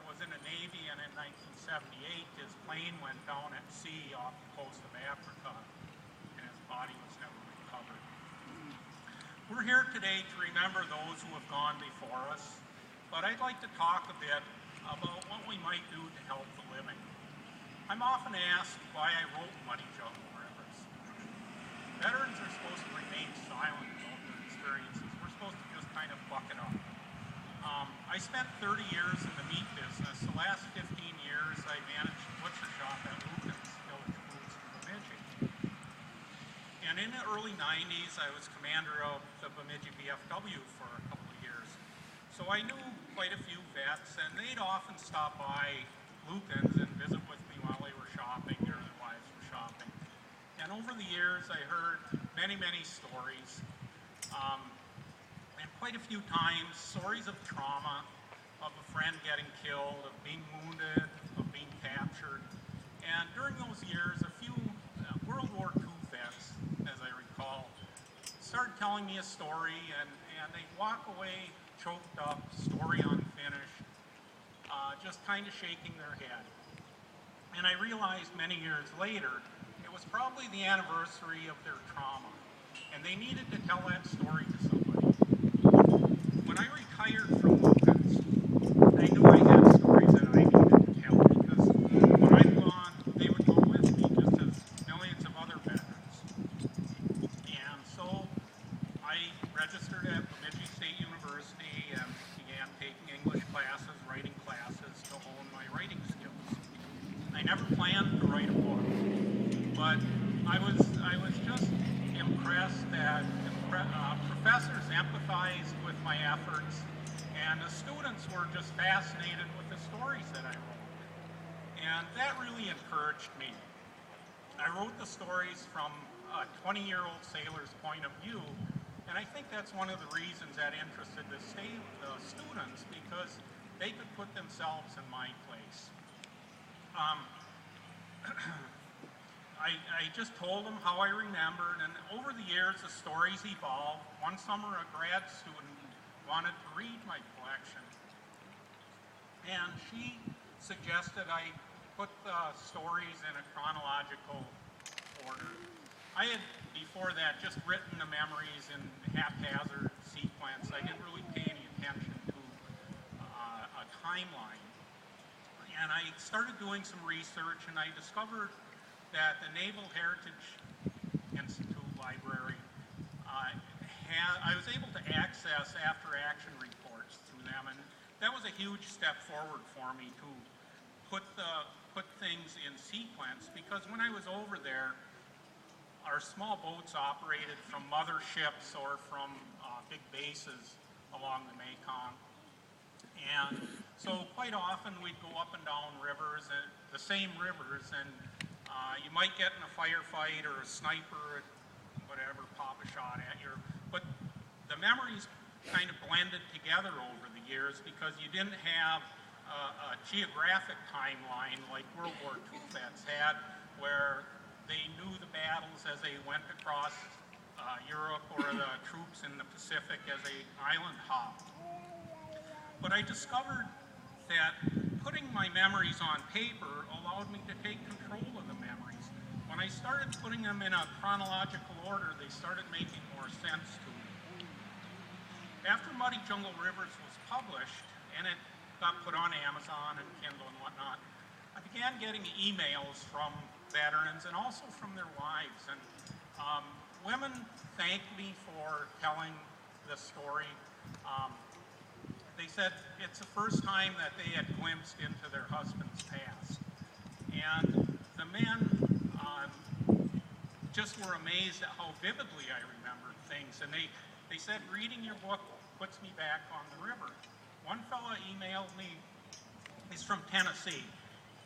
was in the Navy, and in 1978 his plane went down at sea off the coast of Africa, and his body was never recovered. We're here today to remember those who have gone before us, but I'd like to talk a bit about what we might do to help the living. I'm often asked why I wrote Muddy Jungle Rivers. Veterans are supposed to remain silent about their experiences. We're supposed to just kind of buck it up. I spent 30 years in the meat business. The last 15 years I managed a butcher shop at Lucan's Village Foods in Bemidji. And in the early 90s I was commander of the Bemidji VFW for a couple of years. So I knew quite a few vets, and they'd often stop by Lucan's and visit with me while they were shopping or their wives were shopping. And over the years I heard many stories. And quite a few times, stories of trauma, of a friend getting killed, of being wounded, of being captured. And during those years, a few World War II vets, as I recall, started telling me a story, and they'd walk away choked up, story unfinished, just kind of shaking their head. And I realized many years later, it was probably the anniversary of their trauma, and they needed to tell that story to somebody. When I retired from Lucas, I knew I had stories that I needed to tell, because when I'm gone, they would go with me, just as millions of other veterans. And so I registered at Bemidji State University and began taking English classes, writing classes to hone my writing skills. I never planned to write a book, but I was just impressed that professors empathized with my efforts, and the students were just fascinated with the stories that I wrote. And that really encouraged me. I wrote the stories from a 20-year-old sailor's point of view, and I think that's one of the reasons that interested the students, because they could put themselves in my place. I just told them how I remembered, and over the years the stories evolved. One summer a grad student wanted to read my collection, and she suggested I put the stories in a chronological order. I had, before that, just written the memories in haphazard sequence. I didn't really pay any attention to a timeline. And I started doing some research, and I discovered that the Naval Heritage Institute Library, I was able to access after-action reports through them, and that was a huge step forward for me to put things in sequence, because when I was over there, our small boats operated from motherships or from big bases along the Mekong. And so quite often we'd go up and down rivers, and the same rivers, and you might get in a firefight or a sniper, whatever, pop a shot at you. But the memories kind of blended together over the years, because you didn't have a geographic timeline like World War II vets had, where they knew the battles as they went across Europe, or the troops in the Pacific as they island hopped. But I discovered that putting my memories on paper allowed me to take control of the memories. When I started putting them in a chronological order, they started making more sense to me. After Muddy Jungle Rivers was published, and it got put on Amazon and Kindle and whatnot, I began getting emails from veterans and also from their wives. And women thanked me for telling the story. They said it's the first time that they had glimpsed into their husband's past. And the men just were amazed at how vividly I remembered things. And they said, reading your book puts me back on the river. One fella emailed me, he's from Tennessee,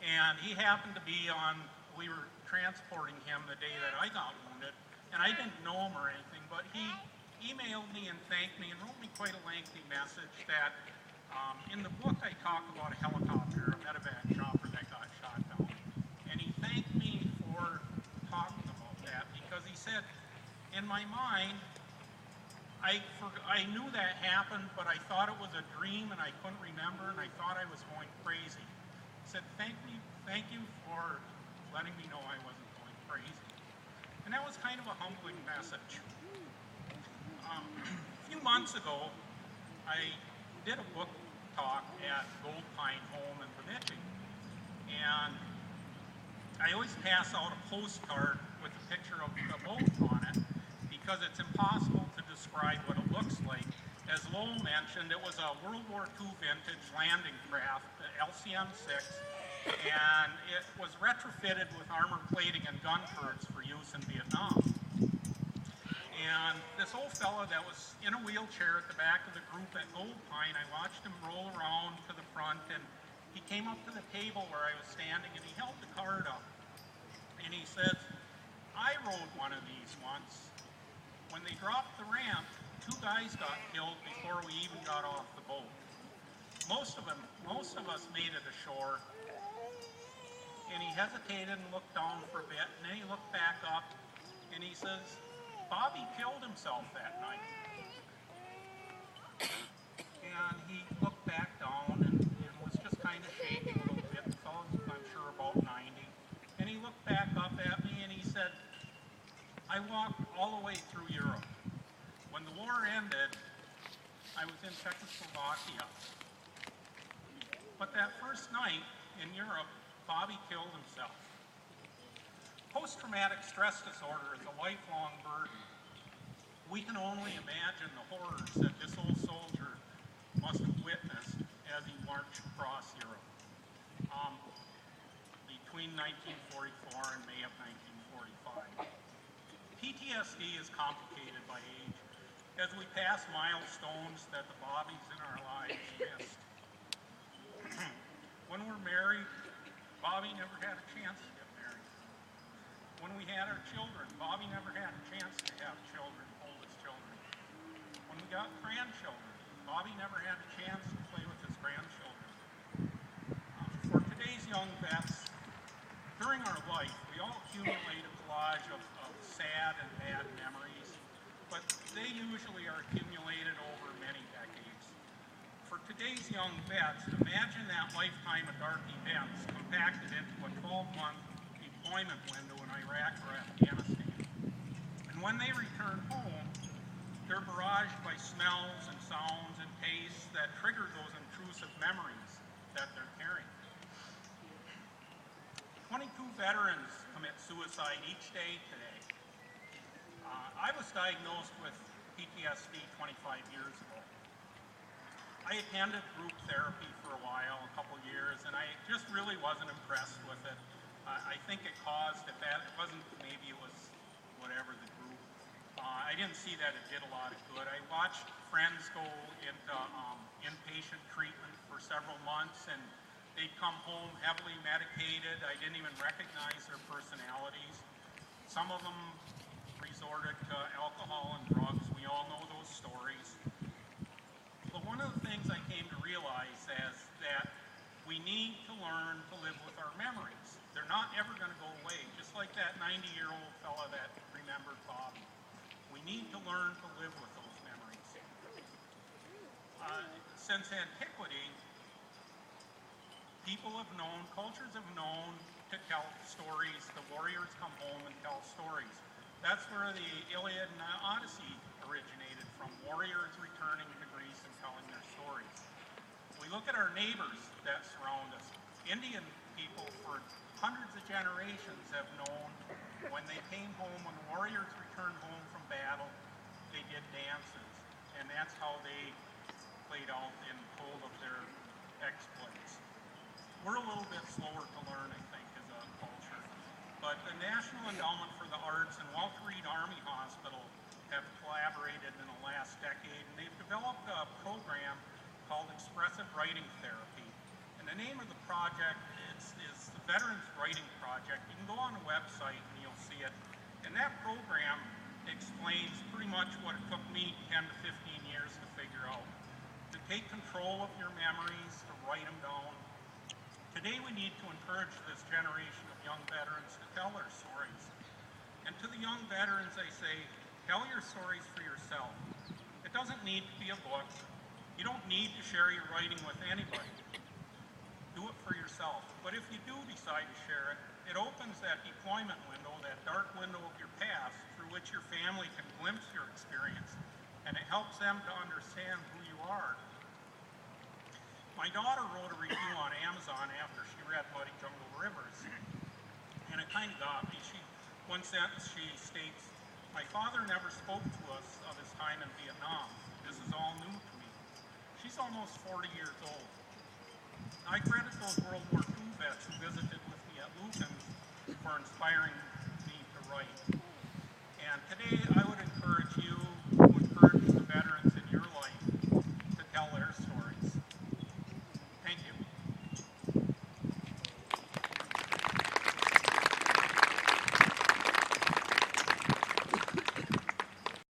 and he happened to be we were transporting him the day that I got wounded, and I didn't know him or anything, but he emailed me and thanked me and wrote me quite a lengthy message that in the book I talk about a helicopter, a medevac chopper that got shot down. And he thanked me for talking about that, because he said, in my mind, I knew that happened, but I thought it was a dream and I couldn't remember, and I thought I was going crazy. He said, thank you for letting me know I wasn't going crazy. And that was kind of a humbling message. A few months ago, I did a book talk at Gold Pine Home in Bemidji, and I always pass out a postcard with a picture of the boat on it because it's impossible to describe what it looks like. As Lowell mentioned, it was a World War II vintage landing craft, the LCM-6, and it was retrofitted with armor plating and gun turrets for use in Vietnam. And this old fella that was in a wheelchair at the back of the group at Gold Pine, I watched him roll around to the front, and he came up to the table where I was standing, and he held the card up. And he said, I rode one of these once. When they dropped the ramp, 2 guys got killed before we even got off the boat. Most of us made it ashore. And he hesitated and looked down for a bit, and then he looked back up, and he says, Bobby killed himself that night. And he looked back down and was just kind of shaking a little bit. The fellow was, I'm sure, about 90. And he looked back up at me and he said, I walked all the way through Europe. When the war ended, I was in Czechoslovakia. But that first night in Europe, Bobby killed himself. Post-traumatic stress disorder is a lifelong burden. We can only imagine the horrors that this old soldier must have witnessed as he marched across Europe between 1944 and May of 1945. PTSD is complicated by age as we pass milestones that the Bobbies in our lives missed. When we're married, Bobby never had a chance to get married. When we had our children, Bobby never had a chance to have children, oldest children. When we got grandchildren, Bobby never had a chance to play with his grandchildren. For today's young vets, during our life, we all accumulate a collage of sad and bad memories, but they usually are accumulated over many decades. For today's young vets, imagine that lifetime of dark events compacted into a 12-month deployment window in Iraq or Afghanistan. And when they return home, they're barraged by smells and sounds and tastes that trigger those intrusive memories that they're carrying. 22 veterans commit suicide each day today. I was diagnosed with PTSD 25 years ago. I attended group therapy for a while, a couple years, and I just really wasn't impressed with it. I think it caused, if that, it wasn't, maybe it was whatever the group. I didn't see that it did a lot of good. I watched friends go into inpatient treatment for several months, and they'd come home heavily medicated. I didn't even recognize their personalities. Some of them resorted to alcohol and drugs. We all know those stories. But one of the things I came to realize is that we need to learn to live with our memories. They're not ever going to go away, just like that 90-year-old fella that remembered Bobby. We need to learn to live with those memories. Since antiquity, people have known, cultures have known to tell stories. The warriors come home and tell stories. That's where the Iliad and the Odyssey originated from, warriors returning to Greece and telling their stories. We look at our neighbors that surround us. Indian people for hundreds of generations have known when they came home, when the warriors returned home from battle, they did dances. And that's how they played out and told of their exploits. We're a little bit slower to learn, I think, as a culture. But the National Endowment for the Arts and Walter Reed Army Hospital have collaborated in the last decade, and they've developed a program called Expressive Writing Therapy. And the name of the project is the Veterans Writing Project. You can go on the website and you'll see it. And that program explains pretty much what it took me 10 to 15 years to figure out. To take control of your memories, to write them down. Today we need to encourage this generation of young veterans to tell their stories. And to the young veterans I say, tell your stories for yourself. It doesn't need to be a book. You don't need to share your writing with anybody. Do it for yourself. But if you do decide to share it, it opens that deployment window, that dark window of your past through which your family can glimpse your experience, and it helps them to understand who you are. My daughter wrote a review on Amazon after she read Muddy Jungle Rivers, and it kind of got me. One sentence she states, "My father never spoke to us of his time in Vietnam. This is all new to me." She's almost 40 years old. I credit those World War II vets who visited with me at Lukens for inspiring me to write. And today I